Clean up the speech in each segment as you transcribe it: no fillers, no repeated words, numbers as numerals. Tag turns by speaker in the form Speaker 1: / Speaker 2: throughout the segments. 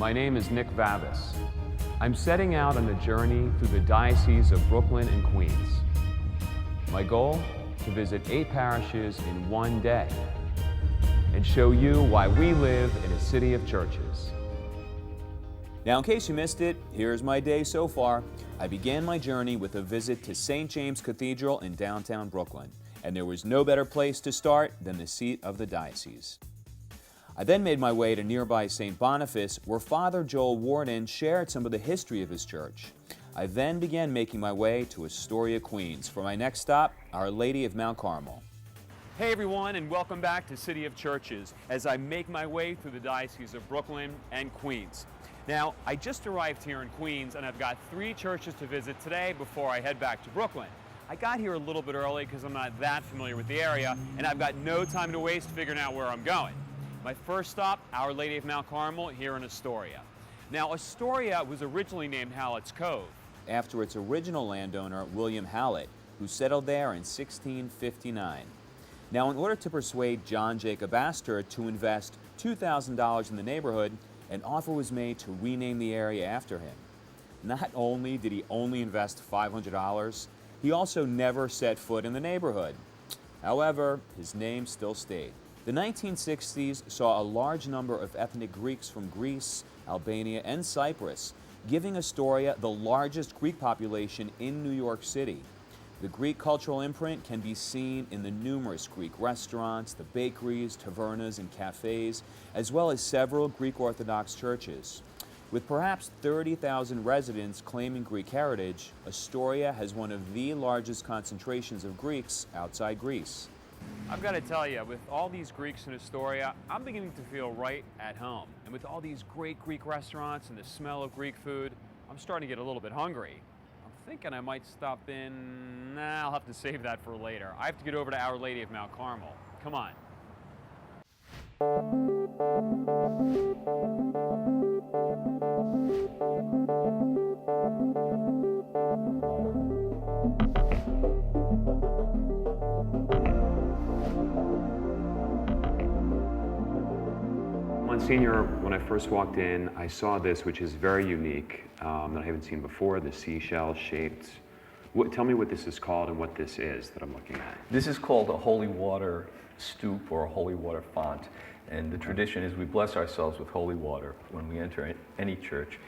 Speaker 1: My name is Nick Vavas. I'm setting out on a journey through the Diocese of Brooklyn and Queens. My goal? To visit 8 parishes in one day and show you why we live in a city of churches.
Speaker 2: Now, in case you missed it, here's my day so far. I began my journey with a visit to St. James Cathedral in downtown Brooklyn, and there was no better place to start than the seat of the diocese. I then made my way to nearby St. Boniface, where Father Joel Warden shared some of the history of his church. I then began making my way to Astoria, Queens, for my next stop, Our Lady of Mount Carmel.
Speaker 1: Hey everyone, and welcome back to City of Churches as I make my way through the Diocese of Brooklyn and Queens. Now, I just arrived here in Queens and I've got 3 churches to visit today before I head back to Brooklyn. I got here a little bit early because I'm not that familiar with the area and I've got no time to waste figuring out where I'm going. My first stop, Our Lady of Mount Carmel here in Astoria. Now, Astoria was originally named Hallett's Cove,
Speaker 2: After its original landowner, William Hallett, who settled there in 1659. Now, in order to persuade John Jacob Astor to invest $2,000 in the neighborhood, an offer was made to rename the area after him. Not only did he only invest $500, he also never set foot in the neighborhood. However, his name still stayed. The 1960s saw a large number of ethnic Greeks from Greece, Albania, and Cyprus, giving Astoria the largest Greek population in New York City. The Greek cultural imprint can be seen in the numerous Greek restaurants, the bakeries, tavernas, and cafes, as well as several Greek Orthodox churches. With perhaps 30,000 residents claiming Greek heritage, Astoria has one of the largest concentrations of Greeks outside Greece.
Speaker 1: I've got to tell you, with all these Greeks in Astoria, I'm beginning to feel right at home. And with all these great Greek restaurants and the smell of Greek food, I'm starting to get a little bit hungry. I'm thinking I might stop in. I'll have to save that for later. I have to get over to Our Lady of Mount Carmel. Come on. Monsignor, when I first walked in, I saw this, which is very unique, that I haven't seen before, the seashell-shaped. Tell me what this is called and what this is that I'm looking at.
Speaker 3: This is called a holy water stoop or a holy water font. And the tradition is we bless ourselves with holy water when we enter any church.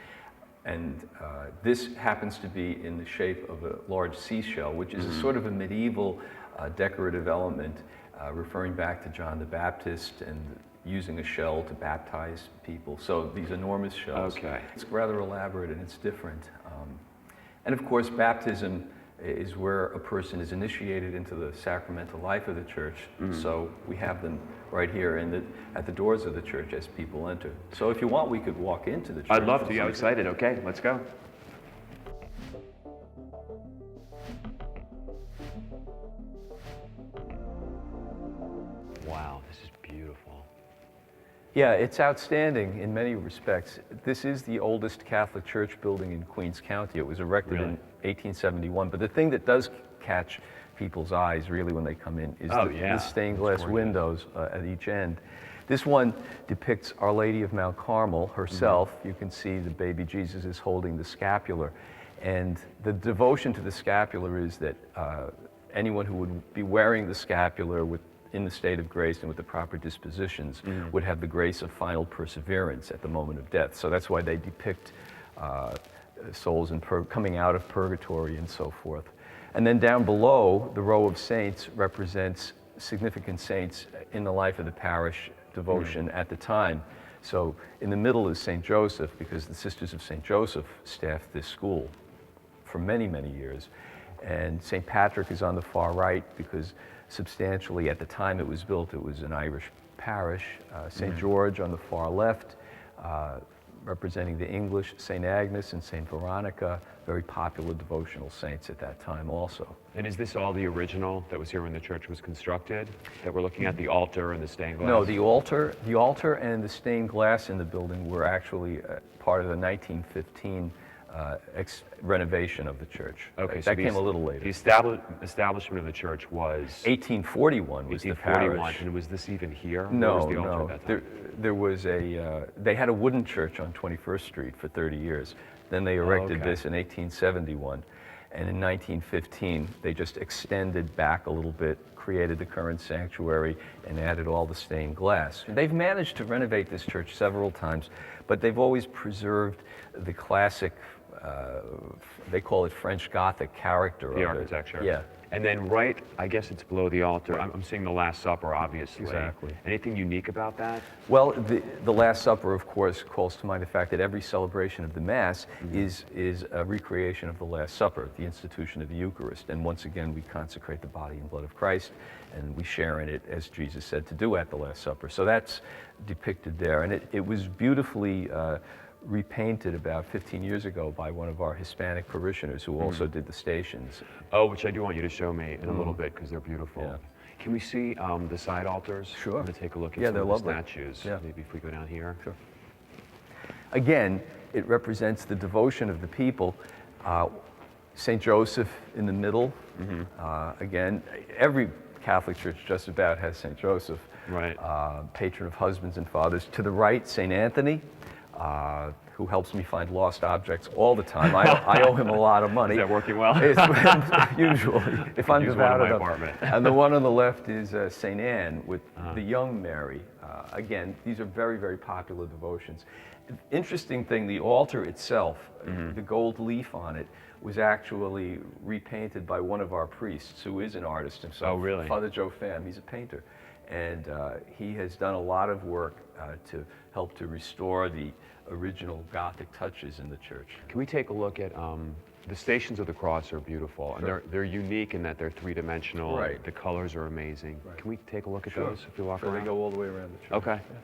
Speaker 3: And this happens to be in the shape of a large seashell, which is a sort of a medieval decorative element referring back to John the Baptist and using a shell to baptize people. So these enormous shells.
Speaker 1: Okay.
Speaker 3: It's rather elaborate and it's different. And of course, baptism is where a person is initiated into the sacramental life of the church. So we have them right here at the doors of the church as people enter. So if you want, we could walk into the church.
Speaker 1: I'd love to. I'm excited. Okay, let's go. Wow, this is beautiful.
Speaker 3: Yeah, it's outstanding in many respects. This is the oldest Catholic church building in Queens County. It was erected in 1871. But the thing that does catch people's eyes really when they come in is the stained glass windows at each end. This one depicts Our Lady of Mount Carmel herself. You can see the baby Jesus is holding the scapular. And the devotion to the scapular is that anyone who would be wearing the scapular in the state of grace and with the proper dispositions would have the grace of final perseverance at the moment of death. So that's why they depict souls coming out of purgatory and so forth. And then down below, the row of saints represents significant saints in the life of the parish devotion at the time. So in the middle is St. Joseph, because the Sisters of St. Joseph staffed this school for many, many years. And St. Patrick is on the far right because substantially at the time it was built, it was an Irish parish. St. George on the far left, representing the English, St. Agnes and St. Veronica, very popular devotional saints at that time also.
Speaker 1: And is this all the original that was here when the church was constructed, that we're looking at, the altar and the stained glass?
Speaker 3: No, the altar and the stained glass in the building were actually part of the 1915 renovation of the church.
Speaker 1: Okay,
Speaker 3: That came a little later.
Speaker 1: The establishment of the church was
Speaker 3: 1841 was the
Speaker 1: 1841,
Speaker 3: parish.
Speaker 1: and was this even here?
Speaker 3: No,
Speaker 1: Where was the altar
Speaker 3: no.
Speaker 1: at that time?
Speaker 3: There was they had a wooden church on 21st Street for 30 years. Then they erected
Speaker 1: okay.
Speaker 3: this in 1871. And in 1915, they just extended back a little bit, created the current sanctuary, and added all the stained glass. They've managed to renovate this church several times, but they've always preserved the classic, they call it French Gothic character of
Speaker 1: The
Speaker 3: it.
Speaker 1: architecture.
Speaker 3: Yeah.
Speaker 1: And then right, I guess it's below the altar. I'm seeing the Last Supper, obviously.
Speaker 3: Exactly.
Speaker 1: Anything unique about that?
Speaker 3: Well, the Last Supper, of course, calls to mind the fact that every celebration of the Mass is a recreation of the Last Supper, the institution of the Eucharist. And once again, we consecrate the body and blood of Christ, and we share in it, as Jesus said to do at the Last Supper. So that's depicted there. And it was beautifully repainted about 15 years ago by one of our Hispanic parishioners who also did the stations.
Speaker 1: Oh, which I do want you to show me in a little bit, because they're beautiful.
Speaker 3: Yeah.
Speaker 1: Can we see the side altars?
Speaker 3: Sure.
Speaker 1: I'm going to take a look at
Speaker 3: Yeah,
Speaker 1: some
Speaker 3: they're
Speaker 1: of the
Speaker 3: lovely.
Speaker 1: statues.
Speaker 3: Yeah.
Speaker 1: Maybe if we go down here.
Speaker 3: Sure. Again, it represents the devotion of the people. St. Joseph in the middle. Again, every Catholic church just about has St. Joseph,
Speaker 1: Right.
Speaker 3: Patron of husbands and fathers. To the right, St. Anthony, who helps me find lost objects all the time. I owe him a lot of money.
Speaker 1: Is that working well?
Speaker 3: Usually, if I'm
Speaker 1: use
Speaker 3: devout
Speaker 1: one in my
Speaker 3: enough.
Speaker 1: apartment.
Speaker 3: And the one on the left is St. Anne with the young Mary. Again, these are very, very popular devotions. Interesting thing, the altar itself, the gold leaf on it, was actually repainted by one of our priests, who is an artist himself.
Speaker 1: Oh, really?
Speaker 3: Father Joe Pham. He's a painter. And he has done a lot of work to help to restore the original Gothic touches in the church.
Speaker 1: Can we take a look at the Stations of the Cross? Are beautiful, and they're unique in that they're three-dimensional.
Speaker 3: Right.
Speaker 1: The colors are amazing.
Speaker 3: Right.
Speaker 1: Can we take a look at
Speaker 3: Sure.
Speaker 1: those if we walk
Speaker 3: Sure,
Speaker 1: around?
Speaker 3: they go all the way around the church.
Speaker 1: Okay.
Speaker 3: Yeah.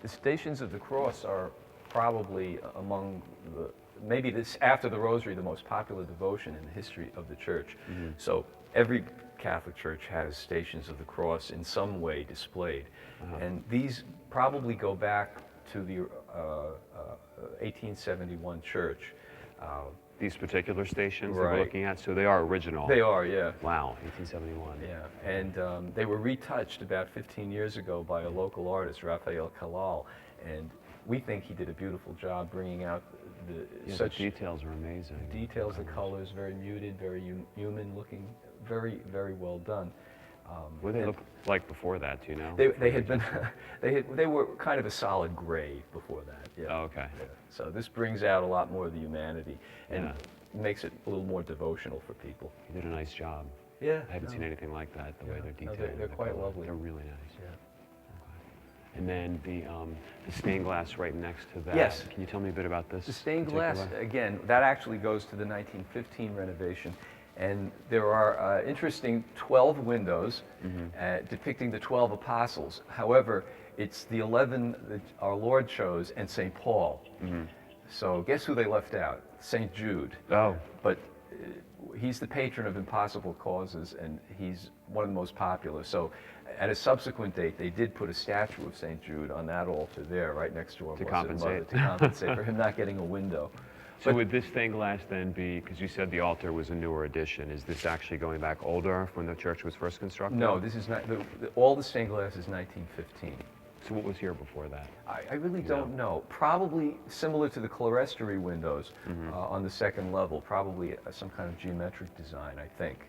Speaker 3: The Stations of the Cross are probably among maybe this, after the Rosary, the most popular devotion in the history of the church. So every Catholic church has Stations of the Cross in some way displayed. And these probably go back to the 1871 church.
Speaker 1: These particular stations that
Speaker 3: Right.
Speaker 1: we're looking at, so they are original.
Speaker 3: They are, yeah.
Speaker 1: Wow, 1871.
Speaker 3: Yeah, and they were retouched about 15 years ago by a local artist, Raphael Kalal, and we think he did a beautiful job bringing out
Speaker 1: Yeah,
Speaker 3: such
Speaker 1: the details are amazing.
Speaker 3: details, the colors, very muted, very human looking, very, very well done.
Speaker 1: What did they look like before that, do you know?
Speaker 3: They had been, they were kind of a solid gray before that. Yeah.
Speaker 1: Oh, okay.
Speaker 3: Yeah. So this brings out a lot more of the humanity and
Speaker 1: Yeah.
Speaker 3: makes it a little more devotional for people.
Speaker 1: You did a nice job.
Speaker 3: Yeah.
Speaker 1: I haven't seen anything like that, the way
Speaker 3: Yeah.
Speaker 1: they're
Speaker 3: No,
Speaker 1: detailed.
Speaker 3: they're quite lovely.
Speaker 1: They're really nice.
Speaker 3: Yeah.
Speaker 1: And then the stained glass right next to that.
Speaker 3: Yes.
Speaker 1: Can you tell me a bit about this?
Speaker 3: The stained glass,
Speaker 1: particular?
Speaker 3: again, that actually goes to the 1915 renovation. And there are interesting 12 windows depicting the 12 apostles. However, it's the 11 that our Lord chose and St. Paul. So guess who they left out? St. Jude.
Speaker 1: Oh.
Speaker 3: But he's the patron of impossible causes, and he's one of the most popular. So at a subsequent date, they did put a statue of St. Jude on that altar there, right next to our
Speaker 1: To
Speaker 3: Blessed Mother,
Speaker 1: compensate.
Speaker 3: to compensate for him not getting a window.
Speaker 1: So would this stained glass then be, because you said the altar was a newer addition, is this actually going back older when the church was first constructed?
Speaker 3: No, this is not, all the stained glass is 1915.
Speaker 1: So what was here before that?
Speaker 3: I really don't know. Probably similar to the clerestory windows on the second level, probably some kind of geometric design, I think.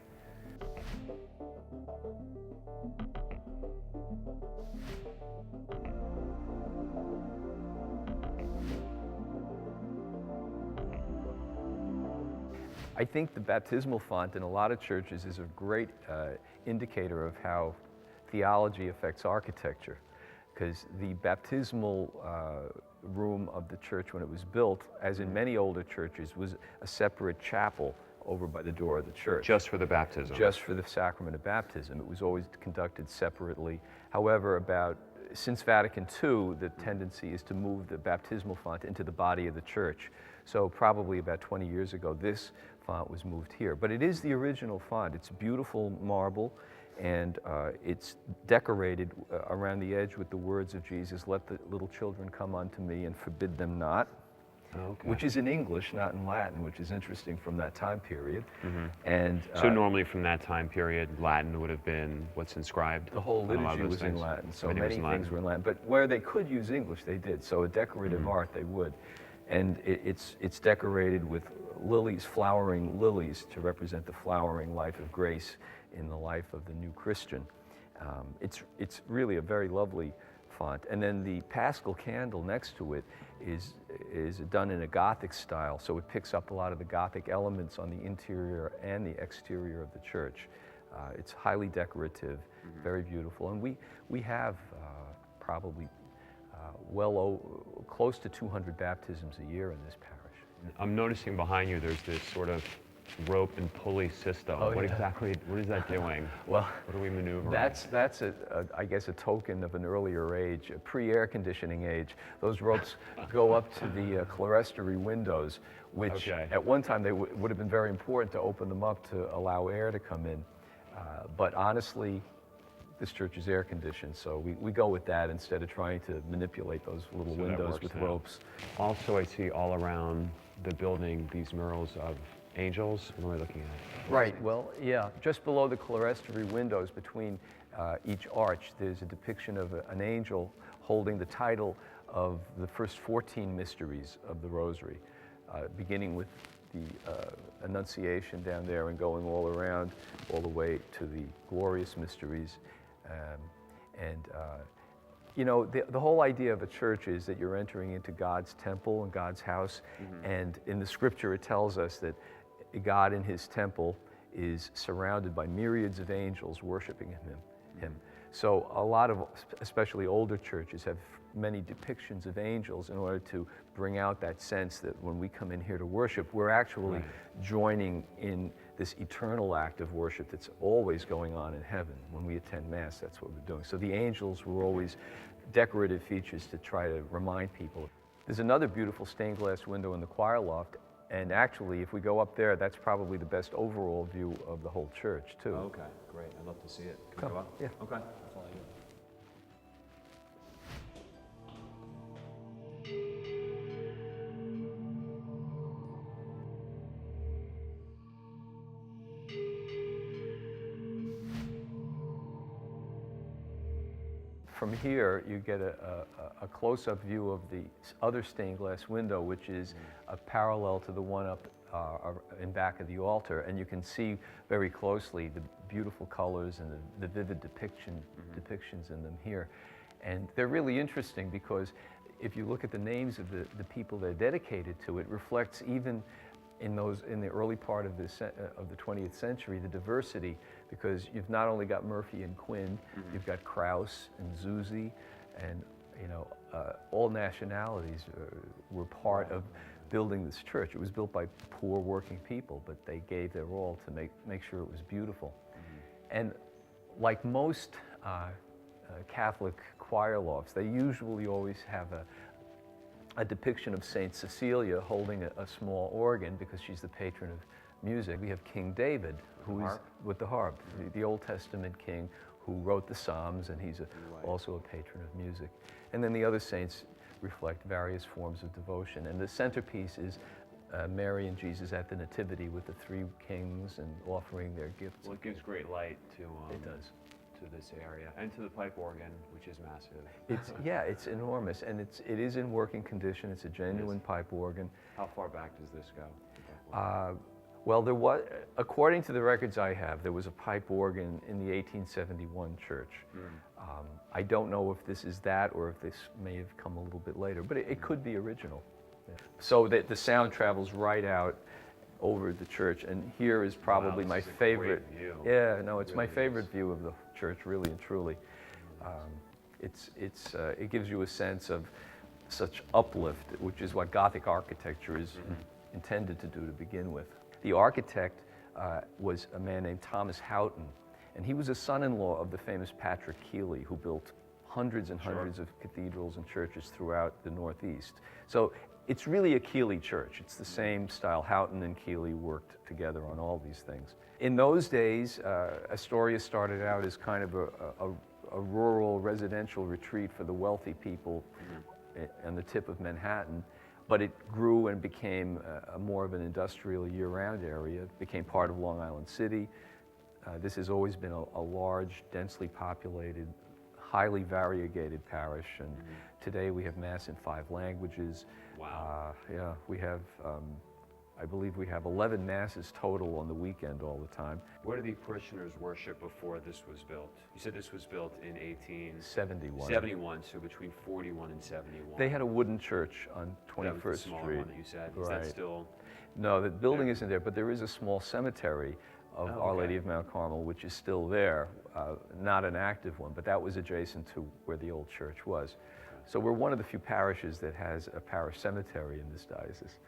Speaker 3: I think the baptismal font in a lot of churches is a great indicator of how theology affects architecture, because the baptismal room of the church when it was built, as in many older churches, was a separate chapel over by the door of the church.
Speaker 1: Just for the baptism?
Speaker 3: Just for the sacrament of baptism. It was always conducted separately. However, since Vatican II, the tendency is to move the baptismal font into the body of the church. So probably about 20 years ago, this font was moved here. But it is the original font. It's beautiful marble, and it's decorated around the edge with the words of Jesus, "Let the little children come unto me and forbid them not."
Speaker 1: Okay.
Speaker 3: which is in English, not in Latin, which is interesting from that time period. And
Speaker 1: So normally from that time period, Latin would have been what's inscribed?
Speaker 3: the whole
Speaker 1: on a lot of
Speaker 3: liturgy
Speaker 1: those
Speaker 3: was in
Speaker 1: things?
Speaker 3: Latin, so
Speaker 1: Everything was
Speaker 3: many
Speaker 1: in Latin.
Speaker 3: things were in Latin. But where they could use English, they did. So a decorative art, they would. And it's decorated with lilies, flowering lilies, to represent the flowering life of grace in the life of the new Christian. It's really a very lovely font. And then the Paschal candle next to it is done in a Gothic style, so it picks up a lot of the Gothic elements on the interior and the exterior of the church. It's highly decorative, very beautiful, and we have probably close to 200 baptisms a year in this parish.
Speaker 1: I'm noticing behind you there's this sort of rope and pulley system.
Speaker 3: Oh,
Speaker 1: What
Speaker 3: yeah.
Speaker 1: exactly, what is that doing?
Speaker 3: Well,
Speaker 1: What are we maneuvering?
Speaker 3: that's I guess a token of an earlier age, a pre-air conditioning age. Those ropes go up to the clerestory windows, which
Speaker 1: Okay.
Speaker 3: at one time they would have been very important to open them up to allow air to come in. But honestly, this church is air conditioned, so we go with that instead of trying to manipulate those little
Speaker 1: So that
Speaker 3: windows
Speaker 1: works
Speaker 3: with
Speaker 1: now.
Speaker 3: ropes.
Speaker 1: Also, I see all around the building these murals of angels. What am I looking at?
Speaker 3: Right, well, yeah, just below the clerestory windows between each arch, there's a depiction of an angel holding the title of the first 14 mysteries of the Rosary, beginning with the Annunciation down there and going all around, all the way to the glorious mysteries. You know, the whole idea of a church is that you're entering into God's temple and God's house, and in the scripture it tells us that God in his temple is surrounded by myriads of angels worshiping him. So a lot of, especially older churches, have many depictions of angels in order to bring out that sense that when we come in here to worship, we're actually joining in this eternal act of worship that's always going on in heaven. When we attend Mass, that's what we're doing. So the angels were always decorative features to try to remind people. There's another beautiful stained glass window in the choir loft, and actually, if we go up there, that's probably the best overall view of the whole church, too.
Speaker 2: Okay, great. I'd love to see it. Can we go up?
Speaker 3: Yeah.
Speaker 2: Okay. I'll follow you.
Speaker 3: From here, you get a close-up view of the other stained glass window, which is a parallel to the one up in back of the altar, and you can see very closely the beautiful colors and the vivid depictions in them here. And they're really interesting because if you look at the names of the people they're dedicated to, it reflects even in the early part of the 20th century, the diversity, because you've not only got Murphy and Quinn, you've got Krauss and Zuzi, and all nationalities were part of building this church. It was built by poor working people, but they gave their all to make sure it was beautiful. And like most Catholic choir lofts, they usually always have a depiction of Saint Cecilia holding a small organ because she's the patron of music. We have King David, who is with the harp, the Old Testament king who wrote the Psalms, and he's also a patron of music. And then the other saints reflect various forms of devotion. And the centerpiece is Mary and Jesus at the Nativity with the three kings and offering their gifts.
Speaker 1: Well, it gives great light to
Speaker 3: It does.
Speaker 1: to this area and to the pipe organ, which is massive.
Speaker 3: It's enormous, and it is in working condition. It's a genuine pipe organ.
Speaker 1: How far back does this go?
Speaker 3: Well, there was, according to the records I have, there was a pipe organ in the 1871 church. I don't know if this is that or if this may have come a little bit later, but it could be original. Yeah. So that the sound travels right out over the church, and here is probably my favorite.
Speaker 1: View.
Speaker 3: Yeah, no, it's
Speaker 1: It
Speaker 3: my
Speaker 1: really
Speaker 3: favorite
Speaker 1: is.
Speaker 3: view of the church, really and truly. It gives you a sense of such uplift, which is what Gothic architecture is intended to do to begin with. The architect was a man named Thomas Houghton, and he was a son-in-law of the famous Patrick Keeley, who built hundreds and hundreds of cathedrals and churches throughout the Northeast. So it's really a Keeley church. It's the same style. Houghton and Keeley worked together on all these things. In those days, Astoria started out as kind of a rural residential retreat for the wealthy people on the tip of Manhattan. But it grew and became more of an industrial year-round area. It became part of Long Island City. This has always been a large, densely populated, highly variegated parish, and today we have Mass in 5 languages.
Speaker 1: Wow.
Speaker 3: Yeah, we have, I believe we have 11 Masses total on the weekend all the time.
Speaker 1: Where did the parishioners worship before this was built? You said this was built in 1871.
Speaker 3: 71.
Speaker 1: So between 41 and 71.
Speaker 3: They had a wooden church on
Speaker 1: That was
Speaker 3: 21st
Speaker 1: the smaller
Speaker 3: Street.
Speaker 1: one that you said. Is
Speaker 3: Right.
Speaker 1: that still?
Speaker 3: No, the building isn't there, but there is a small cemetery of
Speaker 1: Oh,
Speaker 3: Our
Speaker 1: okay.
Speaker 3: Lady of Mount Carmel, which is still there, not an active one, but that was adjacent to where the old church was. So we're one of the few parishes that has a parish cemetery in this diocese,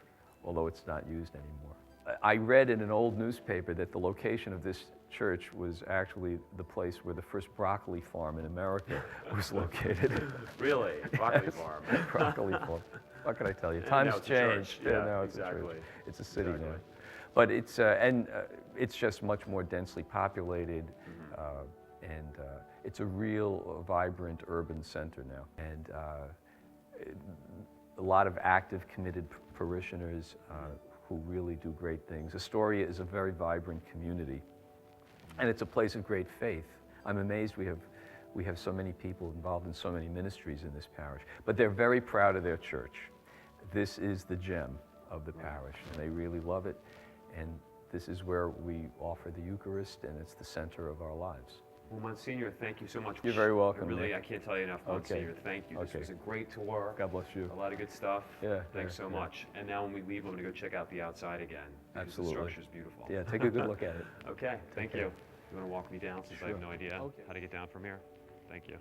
Speaker 3: although it's not used anymore. I read in an old newspaper that the location of this church was actually the place where the first broccoli farm in America was located.
Speaker 1: Really? Broccoli
Speaker 3: Yes.
Speaker 1: farm.
Speaker 3: Broccoli farm. What can I tell you?
Speaker 1: And
Speaker 3: Times
Speaker 1: now it's a church.
Speaker 3: changed.
Speaker 1: Yeah,
Speaker 3: now it's
Speaker 1: exactly.
Speaker 3: a church. It's a city
Speaker 1: Exactly.
Speaker 3: now. But it's it's just much more densely populated, and it's a real vibrant urban center now. And a lot of active, committed parishioners who really do great things. Astoria is a very vibrant community, and it's a place of great faith. I'm amazed we have so many people involved in so many ministries in this parish, but they're very proud of their church. This is the gem of the parish, and they really love it, and this is where we offer the Eucharist, and it's the center of our lives.
Speaker 1: Well, Monsignor, thank you so much.
Speaker 3: You're very welcome,
Speaker 1: Really,
Speaker 3: Nick.
Speaker 1: I can't tell you enough,
Speaker 3: Okay.
Speaker 1: Monsignor. Thank you. This
Speaker 3: Okay.
Speaker 1: was a great tour.
Speaker 3: God bless you.
Speaker 1: A lot of good stuff.
Speaker 3: Yeah,
Speaker 1: Thanks
Speaker 3: yeah,
Speaker 1: so
Speaker 3: yeah.
Speaker 1: much. And now when we leave, I'm going to go check out the outside again. Because
Speaker 3: Absolutely.
Speaker 1: The structure's beautiful.
Speaker 3: Yeah, take a good look at it.
Speaker 1: Okay, thank
Speaker 3: care.
Speaker 1: you. You want to walk me down since I have
Speaker 3: Sure.
Speaker 1: no idea
Speaker 3: Okay.
Speaker 1: how to get down from here? Thank you.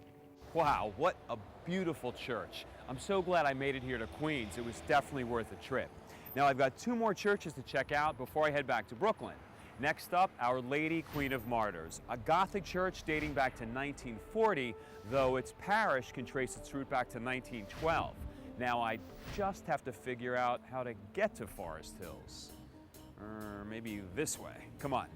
Speaker 1: Wow, what a beautiful church. I'm so glad I made it here to Queens. It was definitely worth a trip. Now I've got 2 more churches to check out before I head back to Brooklyn. Next up, Our Lady Queen of Martyrs, a Gothic church dating back to 1940, though its parish can trace its root back to 1912. Now I just have to figure out how to get to Forest Hills. Maybe this way. Come on.